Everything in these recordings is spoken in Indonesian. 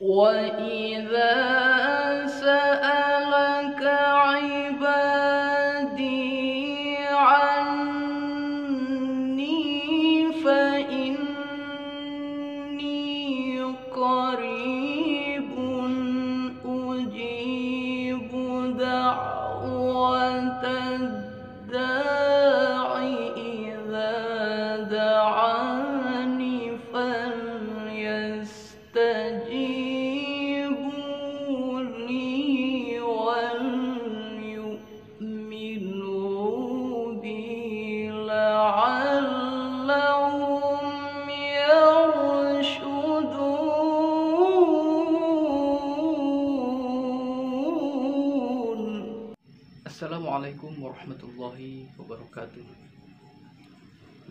وَإِذَا سَأَلَكَ عِبَادِي عَنِّي فَإِنِّي قَرِيبٌ أُجِيبُ دَعْوَةَ الدَّاعِ إِذَا دَعَانِ فَلْيَسْتَجِيبُوا لِي وَلْيُؤْمِنُوا بِي لَعَلَّهُمْ يَرْشُدُونَ. Assalamualaikum warahmatullahi wabarakatuh.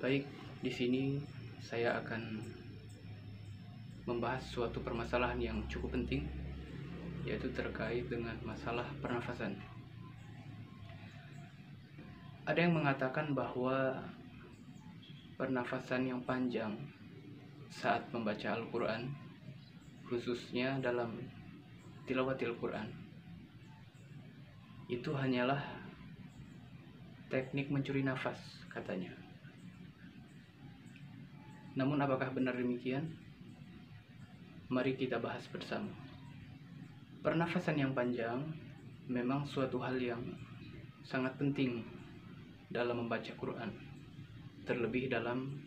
Baik, di sini saya akan membahas suatu permasalahan yang cukup penting, yaitu terkait dengan masalah pernafasan. Ada yang mengatakan bahwa pernafasan yang panjang saat membaca Al-Quran, khususnya dalam tilawatil Quran, itu hanyalah teknik mencuri nafas, katanya. Namun apakah benar demikian? Mari kita bahas bersama. Pernafasan yang panjang memang suatu hal yang sangat penting dalam membaca Quran, terlebih dalam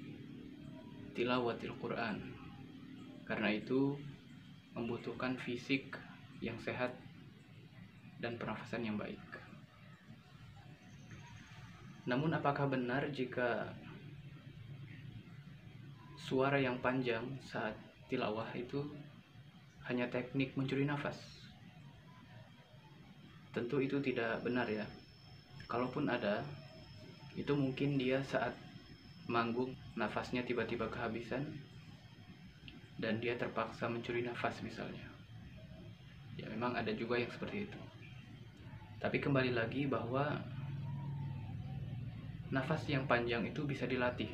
tilawatil Quran. Karena itu membutuhkan fisik yang sehat dan pernafasan yang baik. Namun apakah benar jika suara yang panjang saat tilawah itu hanya teknik mencuri nafas? Tentu itu tidak benar ya. Kalaupun ada, itu mungkin dia saat manggung nafasnya tiba-tiba kehabisan dan dia terpaksa mencuri nafas misalnya. Ya memang ada juga yang seperti itu. Tapi kembali lagi bahwa nafas yang panjang itu bisa dilatih.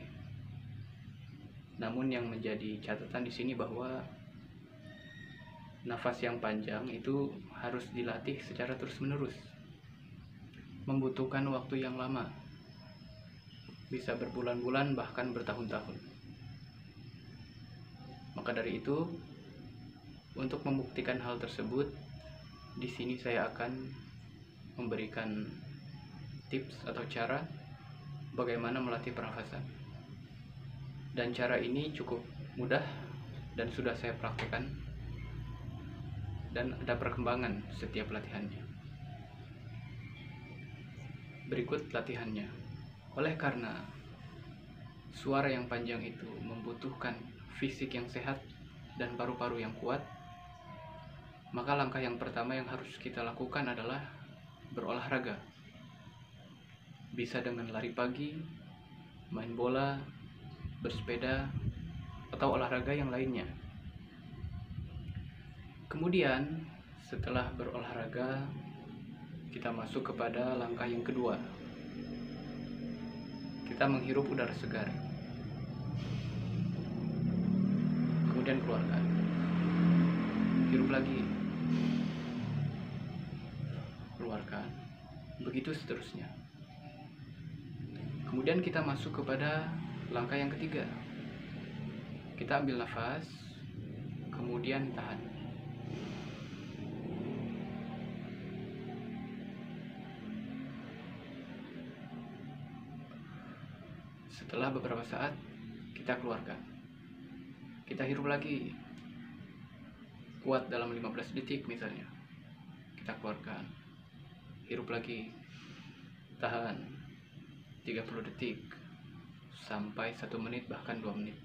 Namun yang menjadi catatan di sini bahwa nafas yang panjang itu harus dilatih secara terus-menerus. Membutuhkan waktu yang lama. Bisa berbulan-bulan bahkan bertahun-tahun. Maka dari itu, untuk membuktikan hal tersebut, di sini saya akan memberikan tips atau cara bagaimana melatih pernafasan. Dan cara ini cukup mudah dan sudah saya praktekkan, dan ada perkembangan setiap latihannya. Berikut latihannya. Oleh karena suara yang panjang itu membutuhkan fisik yang sehat dan paru-paru yang kuat, maka langkah yang pertama yang harus kita lakukan adalah berolahraga. Bisa dengan lari pagi, main bola, bersepeda, atau olahraga yang lainnya. Kemudian setelah berolahraga, kita masuk kepada langkah yang kedua. Kita menghirup udara segar. Kemudian keluarkan. Hirup lagi. Keluarkan. Begitu seterusnya. Kemudian kita masuk kepada langkah yang ketiga. Kita ambil nafas, kemudian tahan. Setelah beberapa saat, kita keluarkan. Kita hirup lagi. Kuat dalam 15 detik misalnya. Kita keluarkan. Hirup lagi. Tahan 30 detik sampai 1 menit bahkan 2 menit.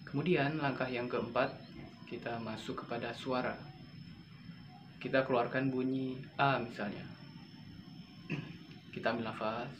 Kemudian langkah yang keempat, kita masuk kepada suara. Kita keluarkan bunyi A misalnya. Kita ambil nafas.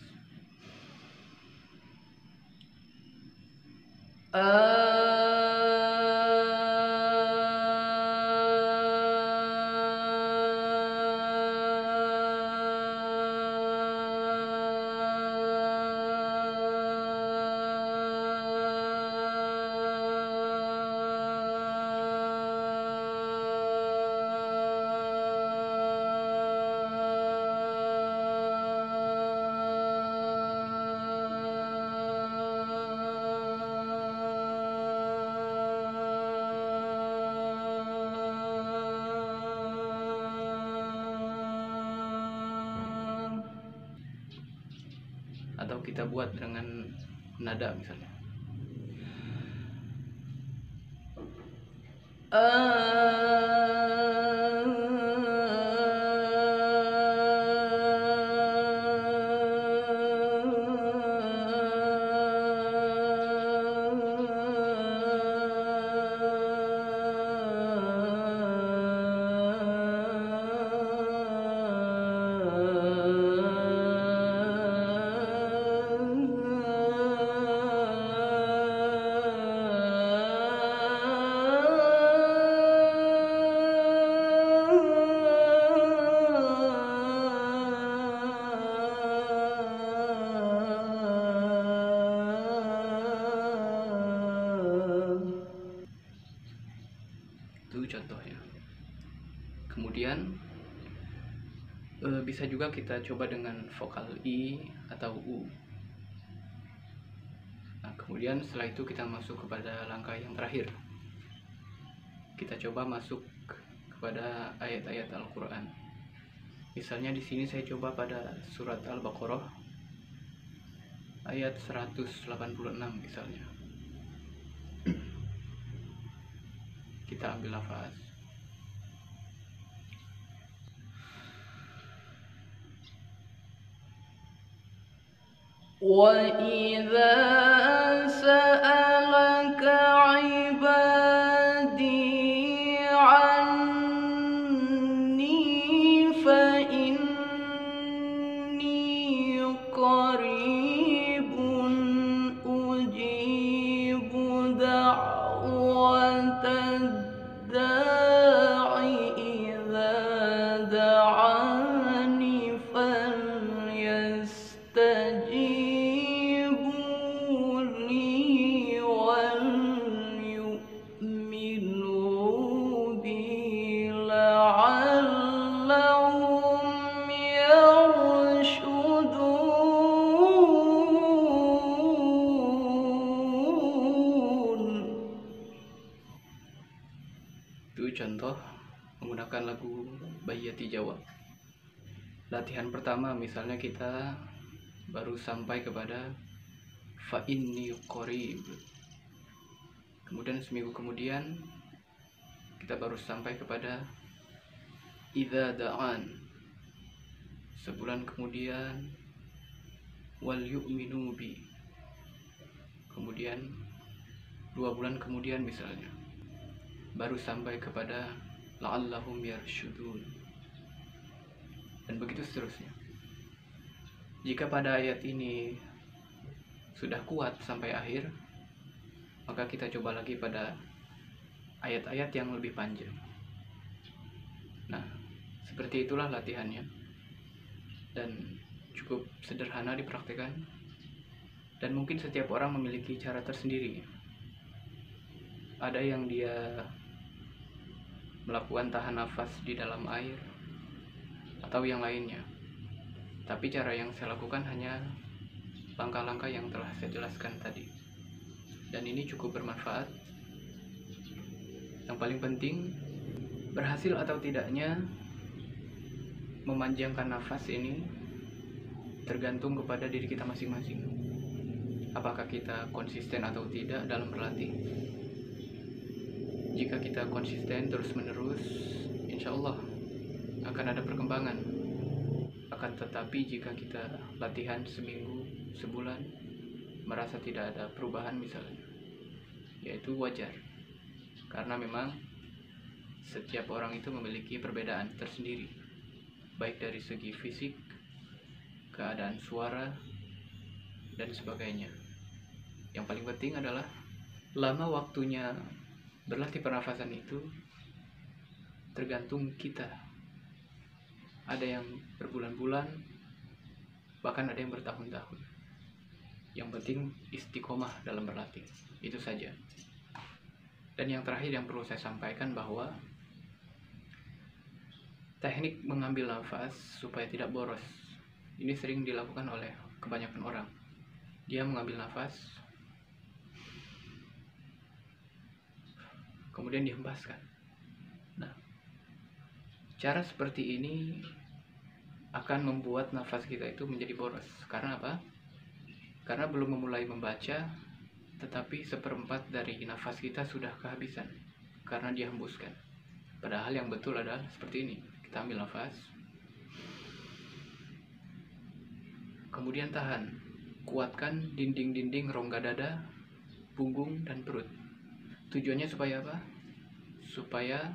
kalau kita buat dengan nada misalnya. Itu contohnya. Kemudian bisa juga kita coba dengan vokal I atau U. Nah, kemudian setelah itu kita masuk kepada langkah yang terakhir. Kita coba masuk kepada ayat-ayat Al-Quran. Misalnya di sini saya coba pada surat Al-Baqarah ayat 186 misalnya. Kita ambil lafaz. وَإِذَا سَأَلَكَ عِبَادِي عَنِّي فَإِنِّي قَرِيبٌ أُجِيبُ دَعْوَةَ الدَّاعِ إِذَا دَعَانِ فَلْيَسْتَجِيبُوا لِي وَلْيُؤْمِنُوا بِي لَعَلَّهُمْ يَرْشُدُونَ. Itu contoh menggunakan lagu Bayyati Jawa. Latihan pertama misalnya kita baru sampai kepada fa inni qarib. Kemudian seminggu kemudian kita baru sampai kepada idza da'an. Sebulan kemudian wal yu'minu bi. Kemudian 2 bulan kemudian misalnya baru sampai kepada la'allahum yarshudun, dan begitu seterusnya. Jika pada ayat ini sudah kuat sampai akhir, maka kita coba lagi pada ayat-ayat yang lebih panjang. Nah, seperti itulah latihannya, dan cukup sederhana dipraktikkan, dan mungkin setiap orang memiliki cara tersendiri. Ada yang dia melakukan tahan nafas di dalam air atau yang lainnya. Tapi cara yang saya lakukan hanya langkah-langkah yang telah saya jelaskan tadi. Dan ini cukup bermanfaat. Yang paling penting, berhasil atau tidaknya memanjangkan nafas ini tergantung kepada diri kita masing-masing. Apakah kita konsisten atau tidak dalam berlatih? Jika kita konsisten terus-menerus, insya Allah akan ada perkembangan. Akan tetapi jika kita latihan seminggu, sebulan, merasa tidak ada perubahan misalnya, yaitu wajar. Karena memang setiap orang itu memiliki perbedaan tersendiri, baik dari segi fisik, keadaan suara, dan sebagainya. Yang paling penting adalah lama waktunya berlatih pernafasan itu tergantung kita. Ada yang berbulan-bulan, bahkan ada yang bertahun-tahun. Yang penting istiqomah dalam berlatih, itu saja. Dan yang terakhir yang perlu saya sampaikan bahwa teknik mengambil nafas supaya tidak boros ini sering dilakukan oleh kebanyakan orang. Dia mengambil nafas, kemudian dihembaskan. Nah, cara seperti ini akan membuat nafas kita itu menjadi boros. Karena apa? Karena belum memulai membaca, tetapi seperempat dari nafas kita sudah kehabisan karena dihembuskan. Padahal yang betul adalah seperti ini. Kita ambil nafas, kemudian tahan. Kuatkan dinding-dinding rongga dada, punggung, dan perut. Tujuannya supaya apa? Supaya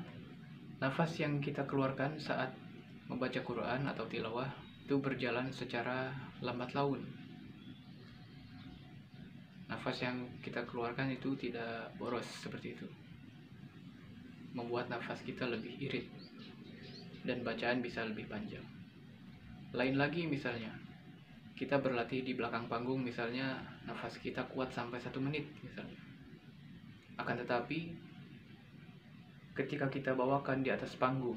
nafas yang kita keluarkan saat membaca Quran atau tilawah itu berjalan secara lambat laun. Nafas yang kita keluarkan itu tidak boros seperti itu, membuat nafas kita lebih irit dan bacaan bisa lebih panjang. Lain lagi misalnya, kita berlatih di belakang panggung, misalnya nafas kita kuat sampai 1 menit misalnya. Akan tetapi ketika kita bawakan di atas panggung,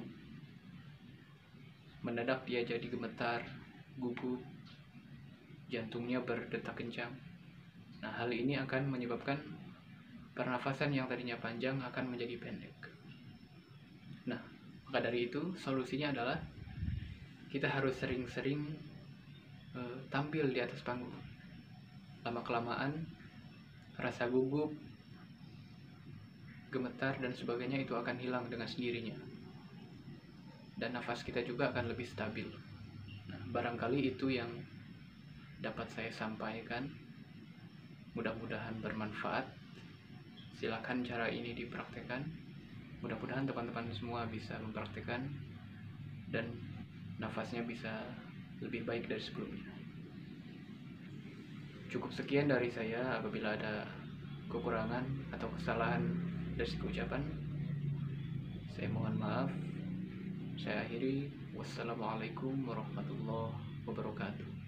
mendadak dia jadi gemetar, gugup, jantungnya berdetak kencang. Nah, hal ini akan menyebabkan pernafasan yang tadinya panjang akan menjadi pendek. Nah, maka dari itu solusinya adalah kita harus sering-sering tampil di atas panggung. Lama-kelamaan rasa gugup, gemetar, dan sebagainya itu akan hilang dengan sendirinya. Dan nafas kita juga akan lebih stabil. Nah, barangkali itu yang dapat saya sampaikan. Mudah-mudahan bermanfaat. Silakan cara ini dipraktekkan. Mudah-mudahan teman-teman semua bisa mempraktekkan dan nafasnya bisa lebih baik dari sebelumnya. Cukup sekian dari saya. Apabila ada kekurangan atau kesalahan dari segi ucapan, saya mohon maaf. Saya akhiri. Wassalamualaikum warahmatullahi wabarakatuh.